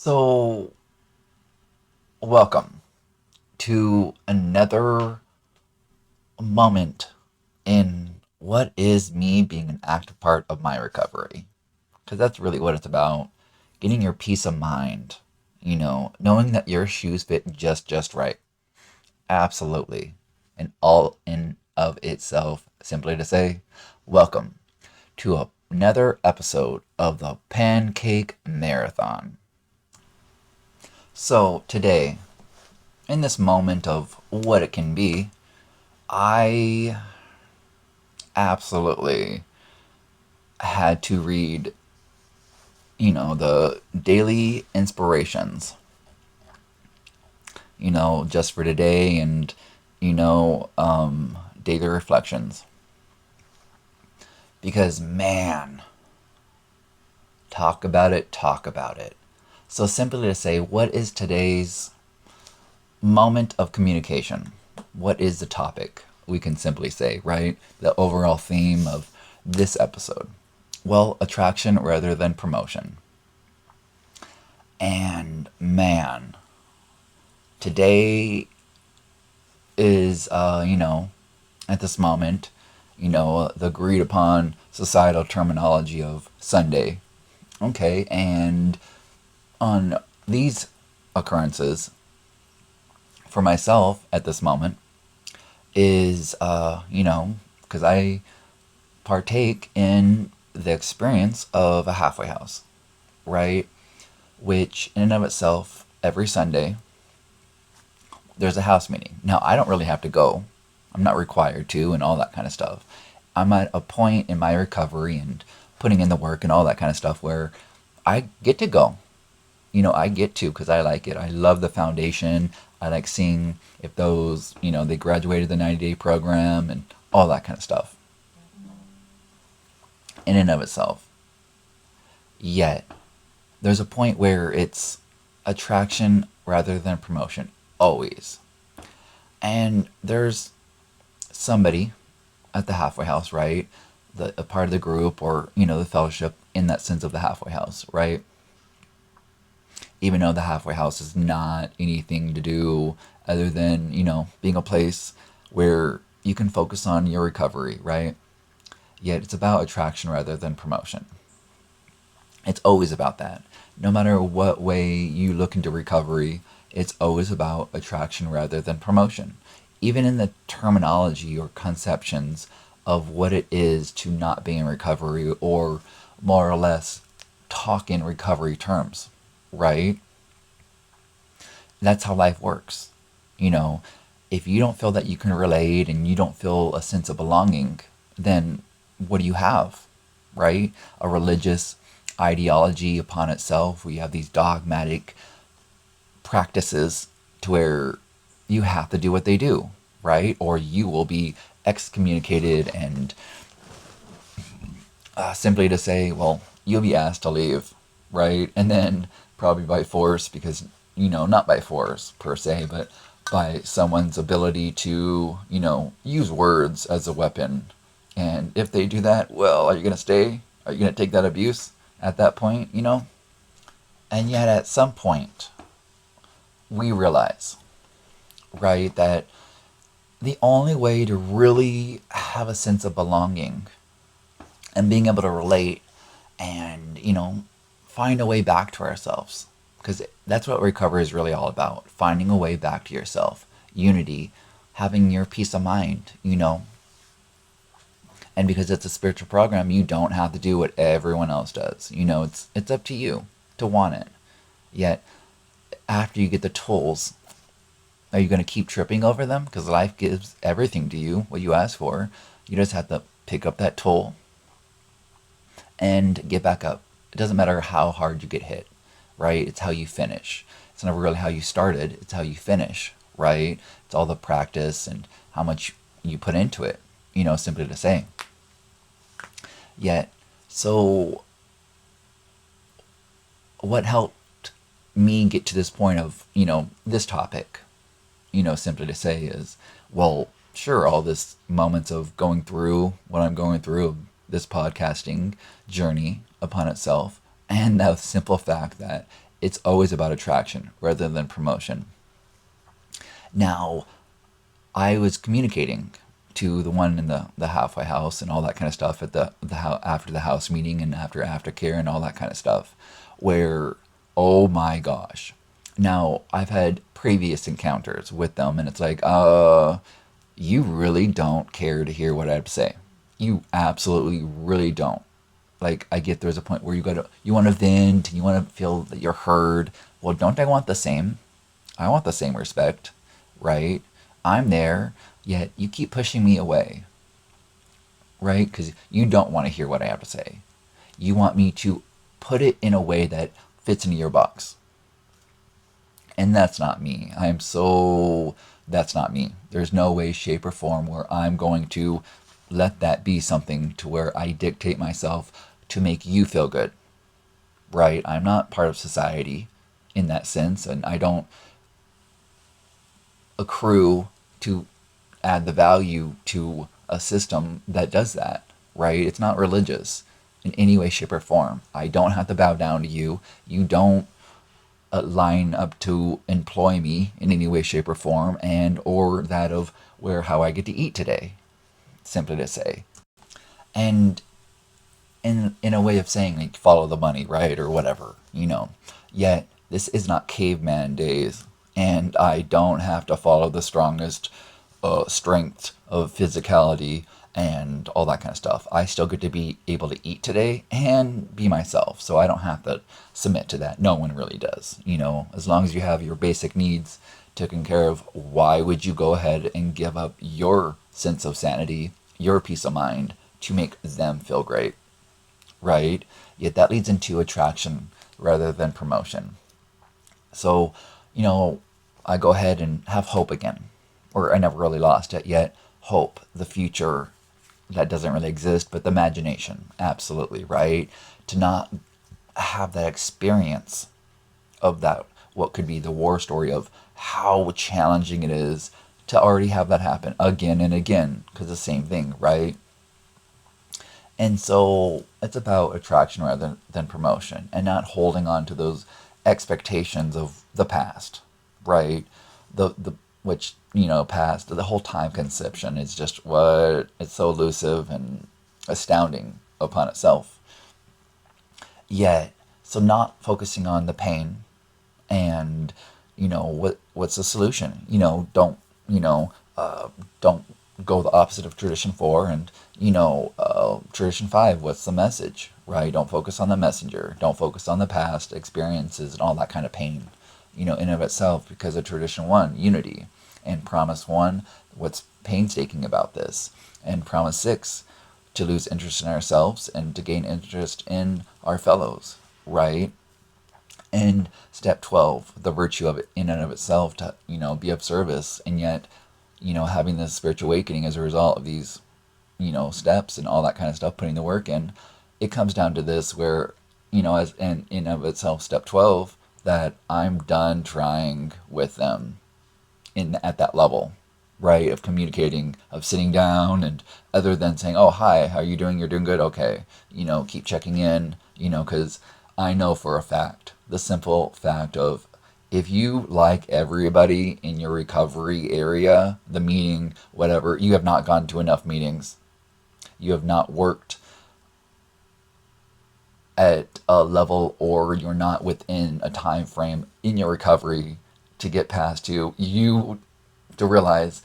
So, welcome to another moment in what is me being an active part of my recovery. Because that's really what it's about. Getting your peace of mind, knowing that your shoes fit just right. Absolutely. And all in of itself, simply to say, welcome to another episode of the Pancake Marathon. So, today, in this moment of what it can be, I absolutely had to read, the daily inspirations, just for today and, daily reflections. Because, man, talk about it, talk about it. So, simply to say, what is today's moment of communication? What is the topic? We can simply say, right? The overall theme of this episode. Well, attraction rather than promotion. And man, today is, at this moment, the agreed upon societal terminology of Sunday. Okay, and on these occurrences, for myself at this moment, is, because I partake in the experience of a halfway house, right? Which, in and of itself, every Sunday, there's a house meeting. Now, I don't really have to go. I'm not required to, and all that kind of stuff. I'm at a point in my recovery and putting in the work and all that kind of stuff where I get to go. I get to because I like it. I love the foundation. I like seeing if those, they graduated the 90-day program and all that kind of stuff in and of itself. Yet, there's a point where it's attraction rather than promotion, always. And there's somebody at the halfway house, right? A part of the group or, the fellowship in that sense of the halfway house, right? Even though the halfway house is not anything to do other than, being a place where you can focus on your recovery, right? Yet it's about attraction rather than promotion. It's always about that. No matter what way you look into recovery, it's always about attraction rather than promotion. Even in the terminology or conceptions of what it is to not be in recovery or more or less talk in recovery terms, right? That's how life works. You know, if you don't feel that you can relate and you don't feel a sense of belonging, then what do you have, right? A religious ideology upon itself. We have these dogmatic practices to where you have to do what they do, right? Or you will be excommunicated and simply to say, well, you'll be asked to leave, right? And then probably by force, because, not by force per se, but by someone's ability to, use words as a weapon. And if they do that, well, are you going to stay? Are you going to take that abuse at that point? And yet at some point, we realize, right, that the only way to really have a sense of belonging and being able to relate and, find a way back to ourselves. Because that's what recovery is really all about, finding a way back to yourself, unity, having your peace of mind. And because it's a spiritual program, you don't have to do what everyone else does. It's up to you to want it. Yet, after you get the tools, are you going to keep tripping over them? Because life gives everything to you, what you ask for. You just have to pick up that tool and get back up. It doesn't matter how hard you get hit, right? It's how you finish. It's never really how you started, it's how you finish, right? It's all the practice and how much you put into it, simply to say. Yet, so what helped me get to this point of, this topic, simply to say is, well, sure, all this moments of going through what I'm going through, this podcasting journey upon itself, and the simple fact that it's always about attraction rather than promotion. Now, I was communicating to the one in the halfway house and all that kind of stuff at after the house meeting and after aftercare and all that kind of stuff, where, oh my gosh. Now, I've had previous encounters with them, and it's like, you really don't care to hear what I have to say. You absolutely really don't. Like, I get there's a point where you want to vent, you want to feel that you're heard. Well, don't I want the same? I want the same respect, right? I'm there, yet you keep pushing me away, right? Because you don't want to hear what I have to say. You want me to put it in a way that fits into your box. And that's not me. That's not me. There's no way, shape, or form where I'm going to let that be something to where I dictate myself to make you feel good, right? I'm not part of society in that sense, and I don't accrue to add the value to a system that does that, right? It's not religious in any way, shape, or form. I don't have to bow down to you. You don't line up to employ me in any way, shape, or form, and or that of where how I get to eat today, simply to say. And in a way of saying like follow the money, right, or whatever, Yet this is not caveman days, and I don't have to follow the strongest strength of physicality and all that kind of stuff. I still get to be able to eat today and be myself, so I don't have to submit to that. No one really does, As long as you have your basic needs taken care of, why would you go ahead and give up your sense of sanity, your peace of mind, to make them feel great, right? Yet that leads into attraction rather than promotion. So, I go ahead and have hope again, or I never really lost it yet. Hope, the future that doesn't really exist, but the imagination, absolutely, right? To not have that experience of that, what could be the war story of how challenging it is to already have that happen again and again, because the same thing, right? And so it's about attraction rather than promotion and not holding on to those expectations of the past, right? The which, past, the whole time conception is just what it's so elusive and astounding upon itself. Yet, so not focusing on the pain and, what's the solution? Don't go the opposite of tradition 4 and tradition 5, what's the message, right? Don't focus on the messenger, don't focus on the past experiences and all that kind of pain, in and of itself, because of tradition 1, unity, and promise 1, what's painstaking about this, and promise 6, to lose interest in ourselves and to gain interest in our fellows, right? And step 12, the virtue of it in and of itself to, be of service, and yet, having this spiritual awakening as a result of these, steps and all that kind of stuff, putting the work in, it comes down to this where, as in of itself, step 12, that I'm done trying with them at that level, right? Of communicating, of sitting down, and other than saying, oh, hi, how are you doing? You're doing good? Okay. Keep checking in, because I know for a fact, the simple fact of, if you like everybody in your recovery area, the meeting, whatever, you have not gone to enough meetings. You have not worked at a level, or you're not within a time frame in your recovery to get past you to realize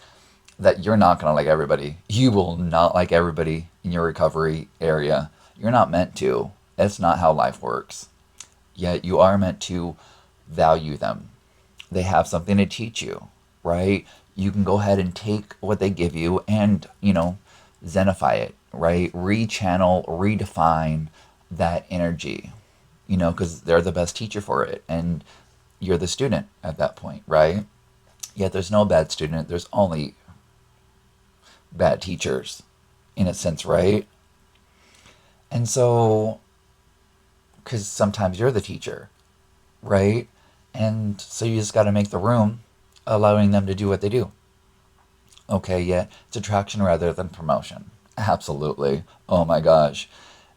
that you're not going to like everybody. You will not like everybody in your recovery area. You're not meant to. That's not how life works. Yet you are meant to value them. They have something to teach you, right? You can go ahead and take what they give you and, zenify it, right? Rechannel, redefine that energy, because they're the best teacher for it. And you're the student at that point, right? Yet there's no bad student. There's only bad teachers, in a sense, right? And so, because sometimes you're the teacher, right? And so you just got to make the room, allowing them to do what they do. Okay, yeah, it's attraction rather than promotion. Absolutely. Oh my gosh.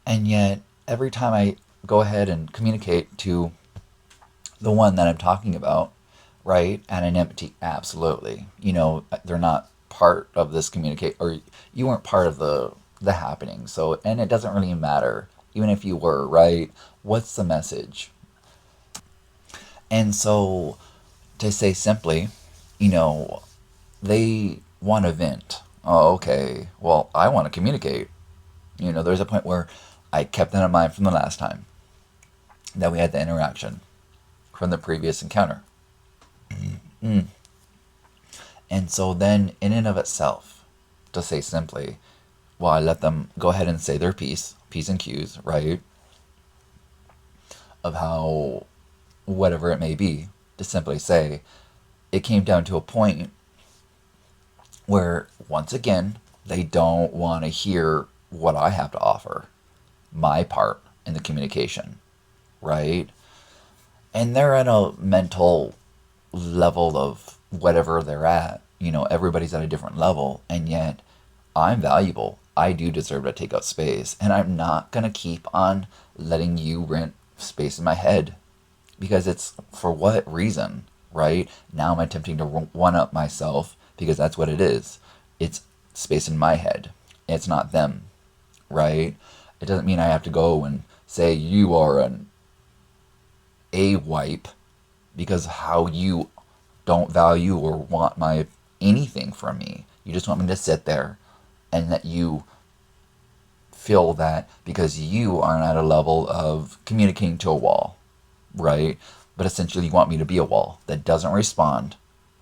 And yet, every time I go ahead and communicate to The one that I'm talking about, right? Anonymity, absolutely. They're not part of this communicate, or you weren't part of the happening. So, and it doesn't really matter, even if you were, right? What's the message? And so, to say simply, you know, they want to vent. Oh, okay. Well, I want to communicate. There's a point where I kept that in mind from the last time that we had the interaction from the previous encounter. Mm. And so then, in and of itself, to say simply, well, I let them go ahead and say their piece, P's and Q's, right? Of how, whatever it may be, to simply say, it came down to a point where, once again, they don't want to hear what I have to offer, my part in the communication, right? And they're at a mental level of whatever they're at. Everybody's at a different level, and yet I'm valuable. I do deserve to take up space, and I'm not going to keep on letting you rent space in my head because it's for what reason, right? Now I'm attempting to one up myself because that's what it is. It's space in my head. It's not them, right? It doesn't mean I have to go and say you are an a wipe because how you don't value or want my anything from me. You just want me to sit there and that you feel that because you aren't at a level of communicating to a wall, right? But essentially, you want me to be a wall that doesn't respond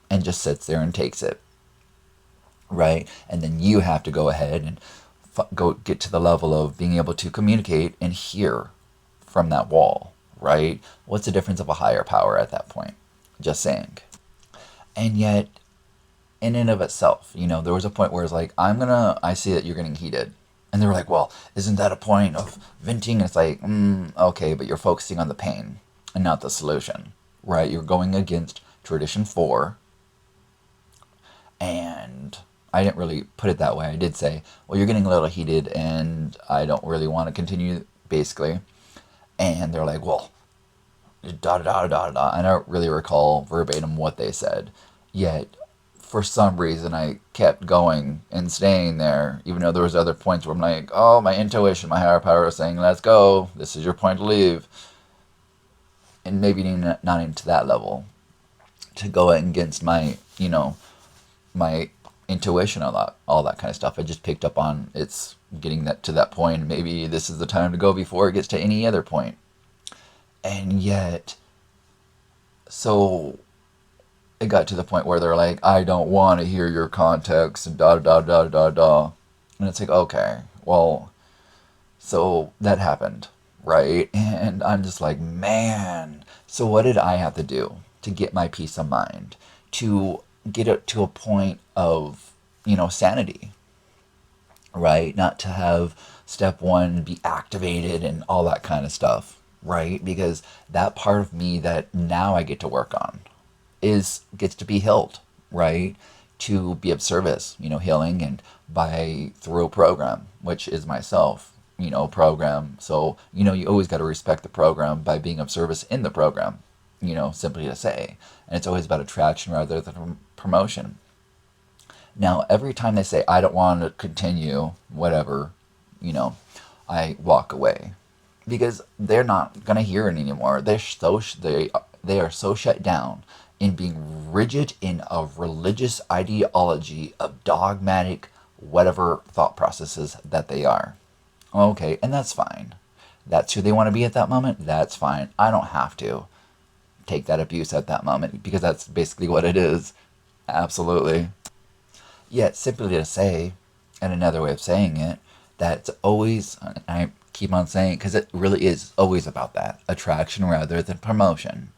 and just sits there and takes it, right? And then you have to go ahead and go get to the level of being able to communicate and hear from that wall, right? What's the difference of a higher power at that point? Just saying. And yet, in and of itself, there was a point where it's like, I see that you're getting heated. And they were like, well, isn't that a point of venting? And it's like, okay, but you're focusing on the pain and not the solution, right? You're going against tradition 4. And I didn't really put it that way. I did say, well, you're getting a little heated and I don't really want to continue, basically. And they're like, well, da da da da da. I don't really recall verbatim what they said. Yet, for some reason, I kept going and staying there, even though there was other points where I'm like, oh, my intuition, my higher power is saying, let's go. This is your point to leave. And maybe not into that level. To go against my, my intuition, all that kind of stuff. I just picked up on it's getting that to that point. Maybe this is the time to go before it gets to any other point. And yet, so it got to the point where they're like, I don't want to hear your context and da da da da da. And it's like, okay, well, so that happened, right? And I'm just like, man, so what did I have to do to get my peace of mind? To get it to a point of, sanity, right? Not to have step 1 be activated and all that kind of stuff, right? Because that part of me that now I get to work on gets to be healed, right? To be of service, healing and by through a program, which is myself, program. So, you always got to respect the program by being of service in the program, simply to say. And it's always about attraction rather than promotion. Now, every time they say, I don't want to continue, whatever, you know, I walk away because they're not going to hear it anymore. They are so shut down in being rigid in a religious ideology of dogmatic whatever thought processes that they are. Okay, and that's fine. That's who they want to be at that moment. That's fine. I don't have to take that abuse at that moment because that's basically what it is. Absolutely. Yet, simply to say, and another way of saying it, that it's always, and I keep on saying, because it really is always about that attraction rather than promotion.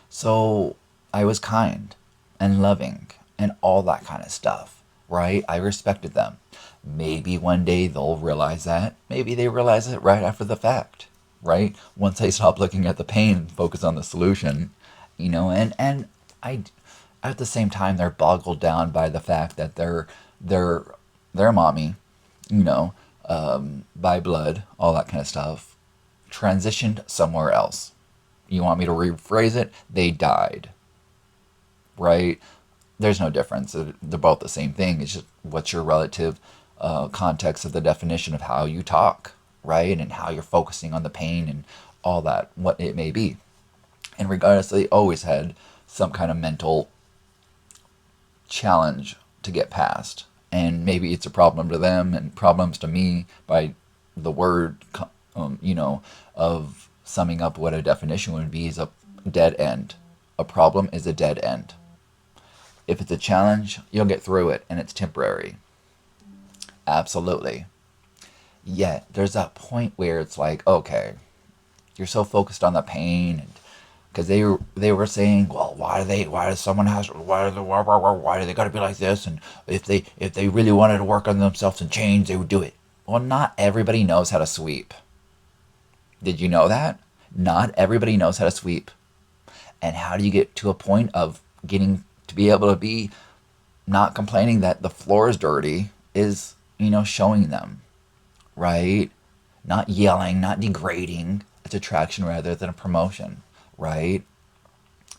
So I was kind and loving and all that kind of stuff, right? I respected them. Maybe one day they'll realize that. Maybe they realize it right after the fact, right? Once they stop looking at the pain and focus on the solution, and I, at the same time, they're boggled down by the fact that their their mommy, by blood, all that kind of stuff, transitioned somewhere else, you want me to rephrase it? They died, right? There's no difference. They're both the same thing. It's just what's your relative context of the definition of how you talk, right? And how you're focusing on the pain and all that, what it may be. And regardless, they always had some kind of mental challenge to get past. And maybe it's a problem to them and problems to me by the word, of summing up what a definition would be is a dead end. A problem is a dead end. If it's a challenge, you'll get through it and it's temporary. Absolutely. Yet, there's that point where it's like, okay, you're so focused on the pain and because they were saying, well, why does someone has why do they got to be like this? And if they really wanted to work on themselves and change, they would do it. Well, not everybody knows how to sweep. Did you know that? Not everybody knows how to sweep. And how do you get to a point of getting to be able to be not complaining that the floor is dirty is, showing them, right? Not yelling, not degrading. It's attraction rather than a promotion, right?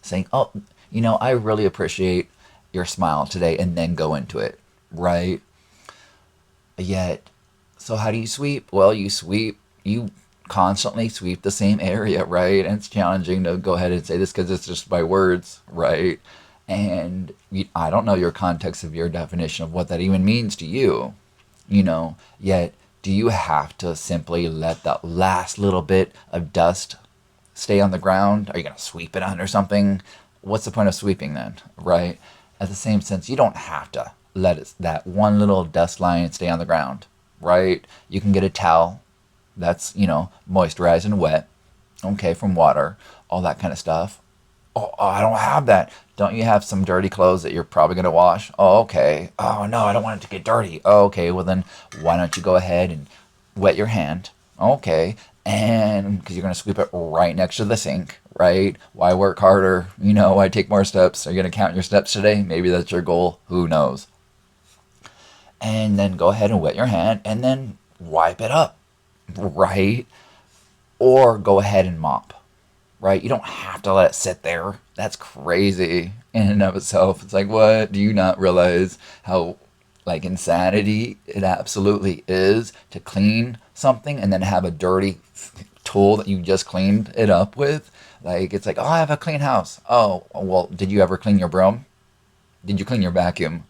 Saying, oh, I really appreciate your smile today, and then go into it, right? Yet, so how do you sweep? Well, you constantly sweep the same area, right? And it's challenging to go ahead and say this because it's just by words, right? And I don't know your context of your definition of what that even means to you, yet do you have to simply let that last little bit of dust stay on the ground? Are you going to sweep it under something? What's the point of sweeping then, right? At the same sense, you don't have to let that one little dust line stay on the ground, right? You can get a towel that's, moisturized and wet, okay, from water, all that kind of stuff. Oh, I don't have that. Don't you have some dirty clothes that you're probably going to wash? Oh, okay. Oh, no, I don't want it to get dirty. Oh, okay, well then why don't you go ahead and wet your hand? Okay, and because you're going to sweep it right next to the sink, right? Why work harder? Why take more steps? Are you going to count your steps today? Maybe that's your goal. Who knows? And then go ahead and wet your hand and then wipe it up, right? Or go ahead and mop, right? You don't have to let it sit there. That's crazy in and of itself. It's like, what? Do you not realize how, insanity it absolutely is to clean something and then have a dirty tool that you just cleaned it up with? It's like, oh, I have a clean house. Oh, well, did you ever clean your broom? Did you clean your vacuum?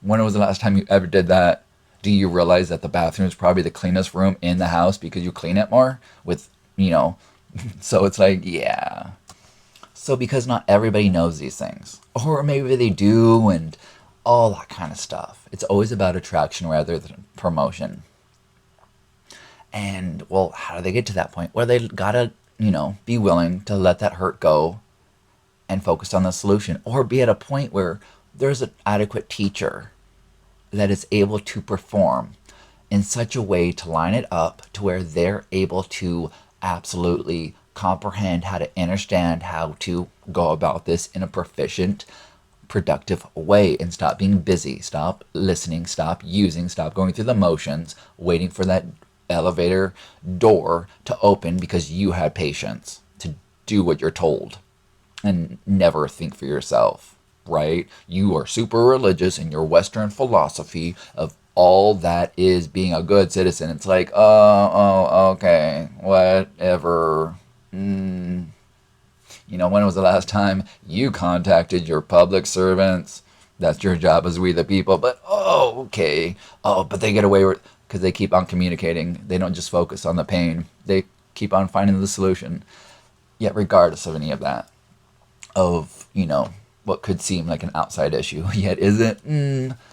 When was the last time you ever did that? Do you realize that the bathroom is probably the cleanest room in the house because you clean it more with, so it's like, yeah. So because not everybody knows these things, or maybe they do, and all that kind of stuff. It's always about attraction rather than promotion. And, well, how do they get to that point? Well, they gotta, be willing to let that hurt go and focus on the solution, or be at a point where there's an adequate teacher that is able to perform in such a way to line it up to where they're able to absolutely comprehend how to understand how to go about this in a proficient, productive way, and stop being busy, stop listening, stop using, stop going through the motions, waiting for that elevator door to open because you had patience to do what you're told and never think for yourself, right? You are super religious in your Western philosophy of all that is being a good citizen. It's like, okay, whatever. When was the last time you contacted your public servants? That's your job as we the people. But, okay. Oh, but they get away with because they keep on communicating. They don't just focus on the pain. They keep on finding the solution. Yet regardless of any of that, of, what could seem like an outside issue, yet isn't,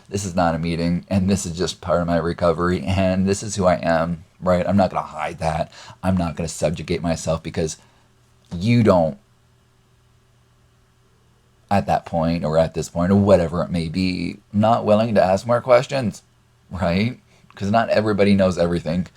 this is not a meeting, and this is just part of my recovery, and this is who I am, right? I'm not going to hide that. I'm not going to subjugate myself because you don't, at that point, or at this point, or whatever it may be, not willing to ask more questions, right? Because not everybody knows everything.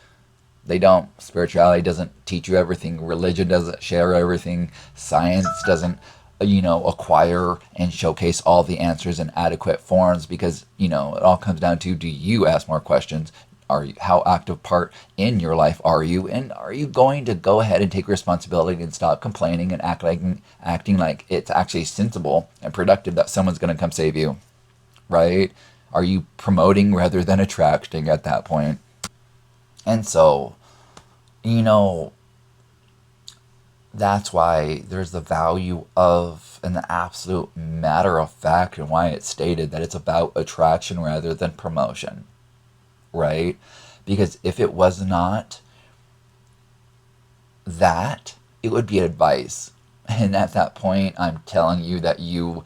They don't. Spirituality doesn't teach you everything. Religion doesn't share everything. Science doesn't, acquire and showcase all the answers in adequate forms because, it all comes down to, do you ask more questions? Are you, how active part in your life are you? And are you going to go ahead and take responsibility and stop complaining and acting like it's actually sensible and productive that someone's going to come save you, right? Are you promoting rather than attracting at that point? And so, you know, that's why there's the value of and the absolute matter of fact and why it's stated that it's about attraction rather than promotion, right? Because if it was not that, it would be advice. And at that point, I'm telling you that you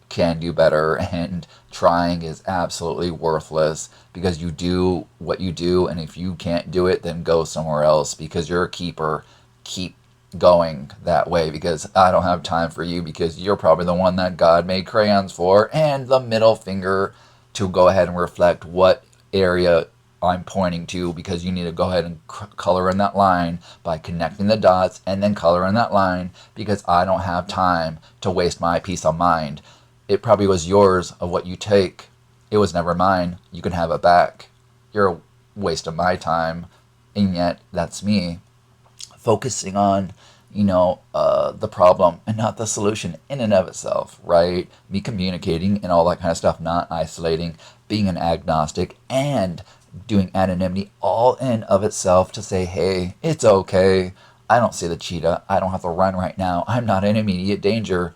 can do better, and trying is absolutely worthless because you do what you do, and if you can't do it, then go somewhere else because you're a keeper. Keep going that way because I don't have time for you because you're probably the one that God made crayons for, and the middle finger to go ahead and reflect what area I'm pointing to because you need to go ahead and color in that line by connecting the dots and then color in that line because I don't have time to waste my peace of mind. It probably was yours of what you take. It was never mine. You can have it back. You're a waste of my time. And yet, that's me focusing on, the problem and not the solution in and of itself, right? Me communicating and all that kind of stuff, not isolating, being an agnostic, and doing anonymity all in of itself to say, hey, it's okay. I don't see the cheetah. I don't have to run right now. I'm not in immediate danger.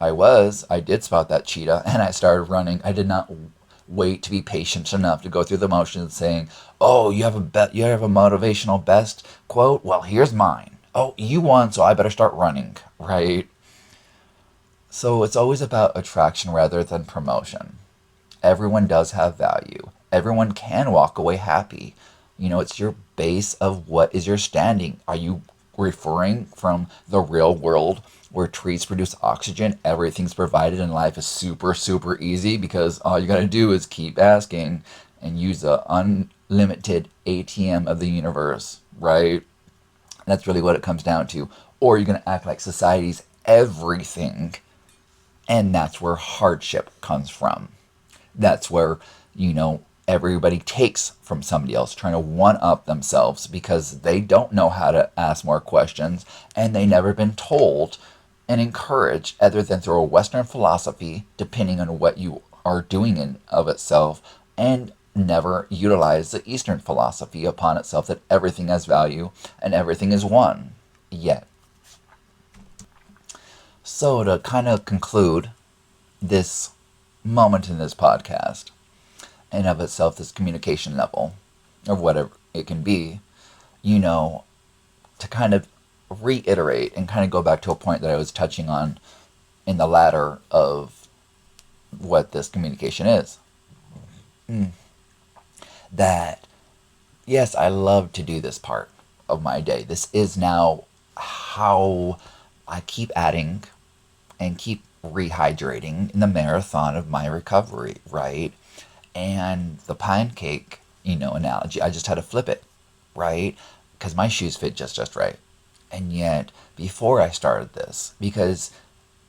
I did spot that cheetah and I started running. I did not wait to be patient enough to go through the motions saying, "Oh, you have a motivational best quote? Well, here's mine. Oh, you won, so I better start running." Right? So it's always about attraction rather than promotion. Everyone does have value. Everyone can walk away happy. It's your base of what is your standing. Are you referring from the real world where trees produce oxygen, everything's provided, and life is super, super easy because all you gotta do is keep asking and use the unlimited ATM of the universe, right? That's really what it comes down to. Or you're gonna act like society's everything, and that's where hardship comes from. That's where, everybody takes from somebody else, trying to one up themselves because they don't know how to ask more questions and they never been told and encouraged other than through a Western philosophy, depending on what you are doing in of itself, and never utilize the Eastern philosophy upon itself that everything has value and everything is one. Yet. So to kind of conclude this moment in this podcast, and of itself, this communication level, or whatever it can be, to kind of reiterate and kind of go back to a point that I was touching on in the latter of what this communication is. That, yes, I love to do this part of my day. This is now how I keep adding and keep rehydrating in the marathon of my recovery, right? And the pancake, analogy, I just had to flip it, right? Because my shoes fit just right. And yet, before I started this, because,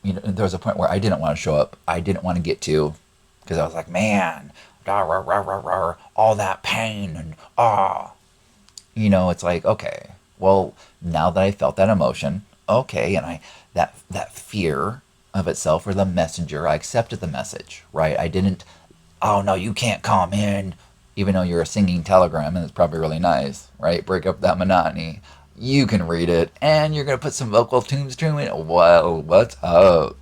there was a point where I didn't want to show up. I didn't want to get to, because I was like, man, rah, rah, rah, rah, rah, all that pain and it's like, okay, well, now that I felt that emotion, okay, and that fear of itself or the messenger, I accepted the message, right? I didn't, oh no, you can't come in, even though you're a singing telegram and it's probably really nice, right? Break up that monotony. You can read it and you're going to put some vocal tunes to it. Well, what's up?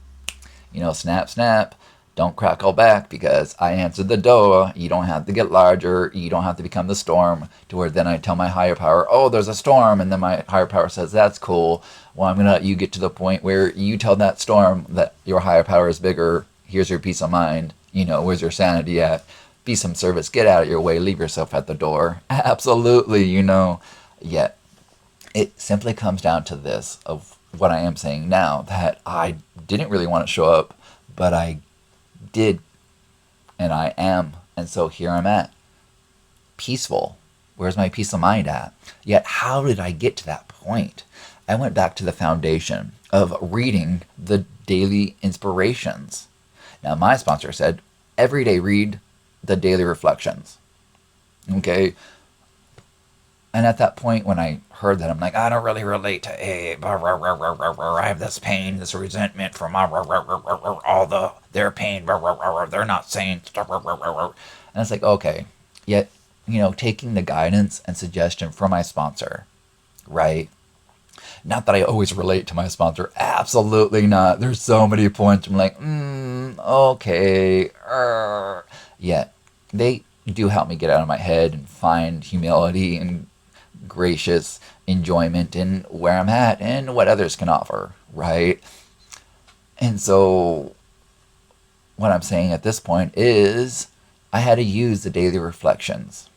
Snap, snap. Don't crackle back because I answered the door. You don't have to get larger. You don't have to become the storm to where then I tell my higher power, oh, there's a storm. And then my higher power says, that's cool. Well, I'm going to let you get to the point where you tell that storm that your higher power is bigger. Here's your peace of mind. Where's your sanity at? Be some service. Get out of your way. Leave yourself at the door. Absolutely, Yet, it simply comes down to this of what I am saying now, that I didn't really want to show up, but I did, and I am, and so here I'm at. Peaceful. Where's my peace of mind at? Yet, how did I get to that point? I went back to the foundation of reading the daily inspirations. Now, my sponsor said, every day read the daily reflections. Okay. And at that point, when I heard that, I'm like, I don't really relate to A. I have this pain, this resentment from all their pain. They're not saying stuff. And it's like, okay. Yet, taking the guidance and suggestion from my sponsor, right? Not that I always relate to my sponsor. Absolutely not. There's so many points I'm like, okay. Yet, they do help me get out of my head and find humility and gracious enjoyment in where I'm at and what others can offer, right? And so, what I'm saying at this point is I had to use the daily reflections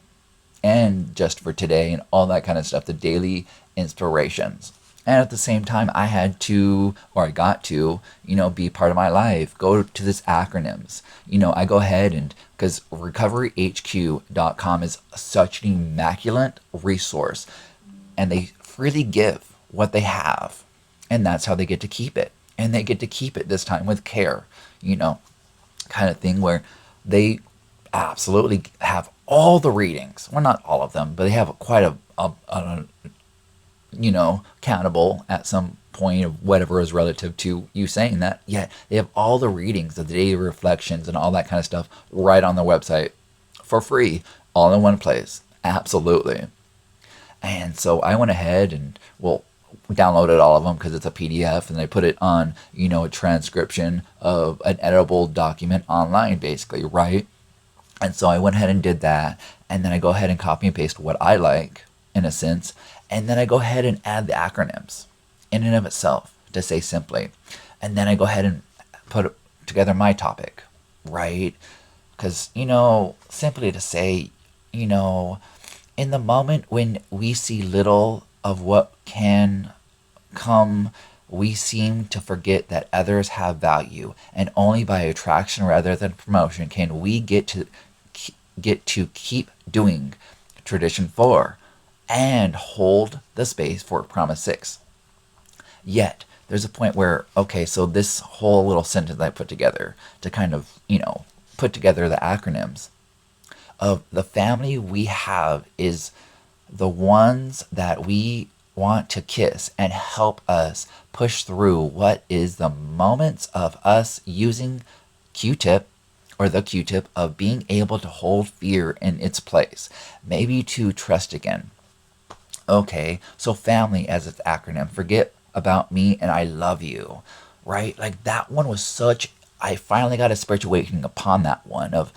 and just for today and all that kind of stuff, the daily inspirations. And at the same time, I had to, or I got to, be part of my life, go to this acronyms. I go ahead and, because recoveryhq.com is such an immaculate resource, and they freely give what they have. And that's how they get to keep it. And they get to keep it this time with care, kind of thing where they absolutely have all the readings. Well, not all of them, but they have quite a countable at some point of whatever is relative to you saying that. Yet they have all the readings of the daily reflections and all that kind of stuff right on their website for free, all in one place. Absolutely. And so I went ahead and, downloaded all of them because it's a PDF, and they put it on, a transcription of an editable document online, basically, right? And so I went ahead and did that, and then I go ahead and copy and paste what I like, in a sense, and then I go ahead and add the acronyms in and of itself to say simply. And then I go ahead and put together my topic, right? Because, simply to say, in the moment when we see little of what can come, we seem to forget that others have value, and only by attraction rather than promotion can we get to keep doing tradition 4 and hold the space for promise 6. Yet there's a point where, okay, so this whole little sentence I put together to kind of, put together the acronyms of the family we have is the ones that we want to kiss and help us push through what is the moments of us using Q-tip or the Q-tip of being able to hold fear in its place, maybe to trust again. Okay, so family as its acronym, forget about me and I love you, right? Like that one was such, I finally got a spiritual awakening upon that one of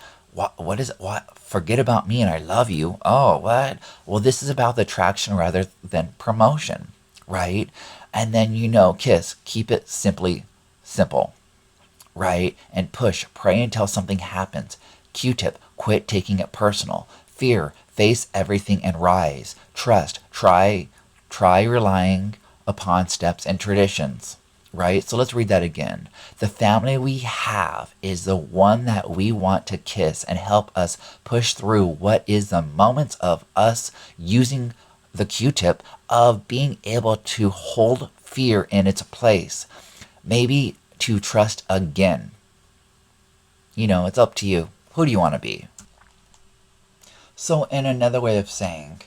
what is it? What? Forget about me and I love you. Oh, what? Well, this is about the attraction rather than promotion, right? And then, kiss, keep it simply simple, right? And push, pray until something happens. Q-tip, quit taking it personal. Fear, face everything and rise. Trust, try relying upon steps and traditions. Right? So let's read that again. The family we have is the one that we want to kiss and help us push through what is the moments of us using the Q-tip of being able to hold fear in its place. Maybe to trust again. It's up to you. Who do you want to be? So in another way of saying,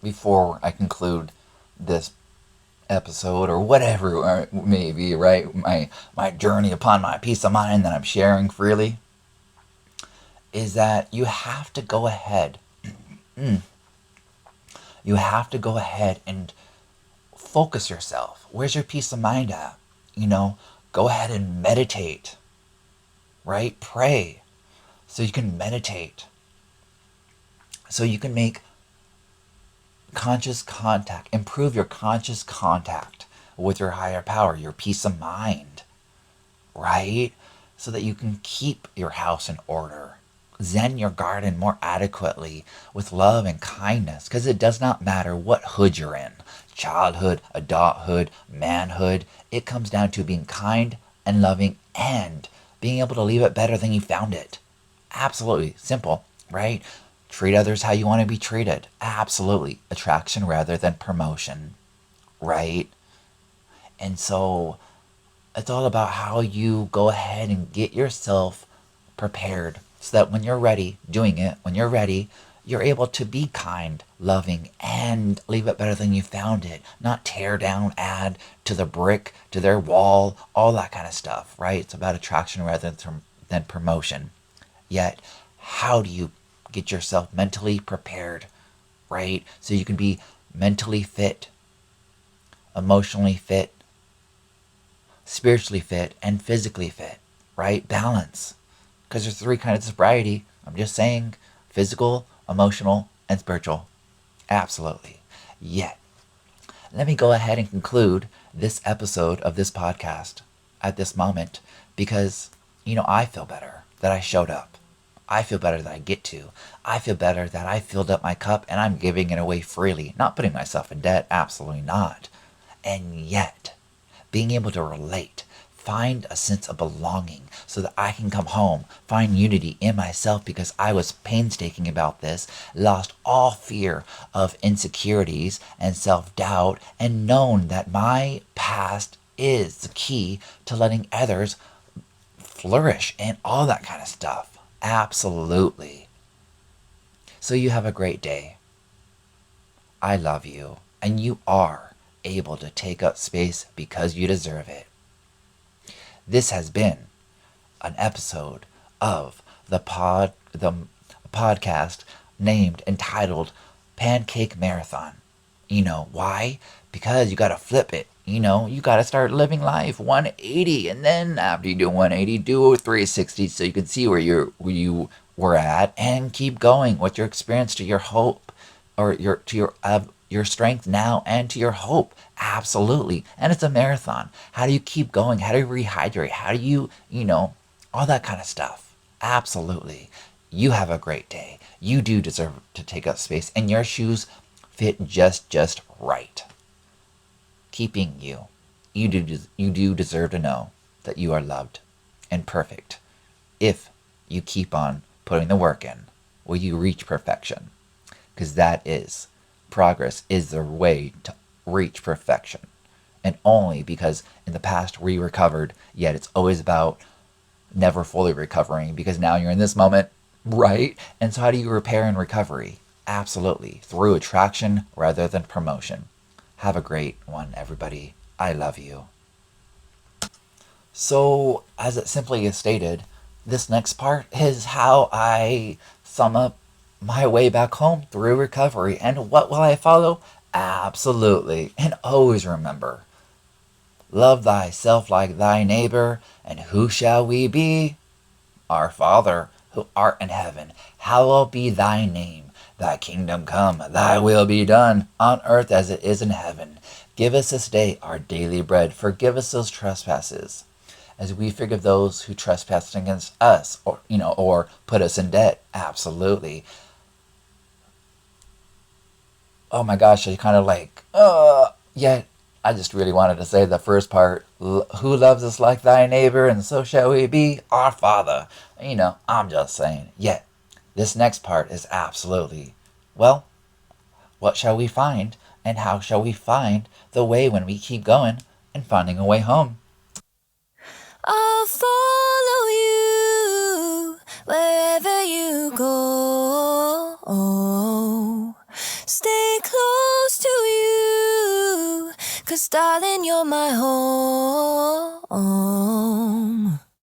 before I conclude this episode or whatever it may be, right? My journey upon my peace of mind that I'm sharing freely is that you have to go ahead. You have to go ahead and focus yourself. Where's your peace of mind at? Go ahead and meditate, right? Pray so you can meditate. So you can make conscious contact, improve your conscious contact with your higher power, your peace of mind, right? So that you can keep your house in order, zen your garden more adequately with love and kindness, because it does not matter what hood you're in, childhood, adulthood, manhood, it comes down to being kind and loving and being able to leave it better than you found it. Absolutely simple, right? Treat others how you want to be treated. Absolutely. Attraction rather than promotion. Right? And so it's all about how you go ahead and get yourself prepared so that when you're ready, doing it, when you're ready, you're able to be kind, loving, and leave it better than you found it. Not tear down, add to the brick, to their wall, all that kind of stuff, right? It's about attraction rather than promotion. Yet, how do you get yourself mentally prepared, right? So you can be mentally fit, emotionally fit, spiritually fit, and physically fit, right? Balance. Because there's three kinds of sobriety. I'm just saying physical, emotional, and spiritual. Absolutely. Yet, let me go ahead and conclude this episode of this podcast at this moment because, I feel better that I showed up. I feel better that I get to. I feel better that I filled up my cup and I'm giving it away freely, not putting myself in debt. Absolutely not. And yet, being able to relate, find a sense of belonging so that I can come home, find unity in myself because I was painstaking about this, lost all fear of insecurities and self-doubt, and known that my past is the key to letting others flourish and all that kind of stuff. Absolutely. So you have a great day. I love you, and you are able to take up space because you deserve it. This has been an episode of the podcast entitled Pancake Marathon. Why? Because you got to flip it. You got to start living life 180, and then after you do 180, do 360 so you can see where you were at and keep going with your experience to your hope or your strength now and to your hope. Absolutely. And it's a marathon. How do you keep going? How do you rehydrate? How do you, all that kind of stuff. Absolutely. You have a great day. You do deserve to take up space, and your shoes fit just right. Keeping you. You do deserve to know that you are loved and perfect. If you keep on putting the work in, will you reach perfection? Because progress is the way to reach perfection. And only because in the past we recovered, yet it's always about never fully recovering because now you're in this moment, right? And so how do you repair and recovery? Absolutely. Through attraction rather than promotion. Have a great one, everybody. I love you. So, as it simply is stated, this next part is how I sum up my way back home through recovery. And what will I follow? Absolutely. And always remember, love thyself like thy neighbor. And who shall we be? Our Father, who art in heaven, hallowed be thy name. Thy kingdom come, thy will be done, on earth as it is in heaven. Give us this day our daily bread. Forgive us those trespasses, as we forgive those who trespass against us, or put us in debt. Absolutely. Oh my gosh, I kind of yet I just really wanted to say the first part, who loves us like thy neighbor, and so shall we be, our Father. I'm just saying. Yet, this next part is absolutely, well, what shall we find, and how shall we find the way when we keep going and finding a way home? I'll follow you wherever you go. Stay close to you, 'cause darling, you're my home.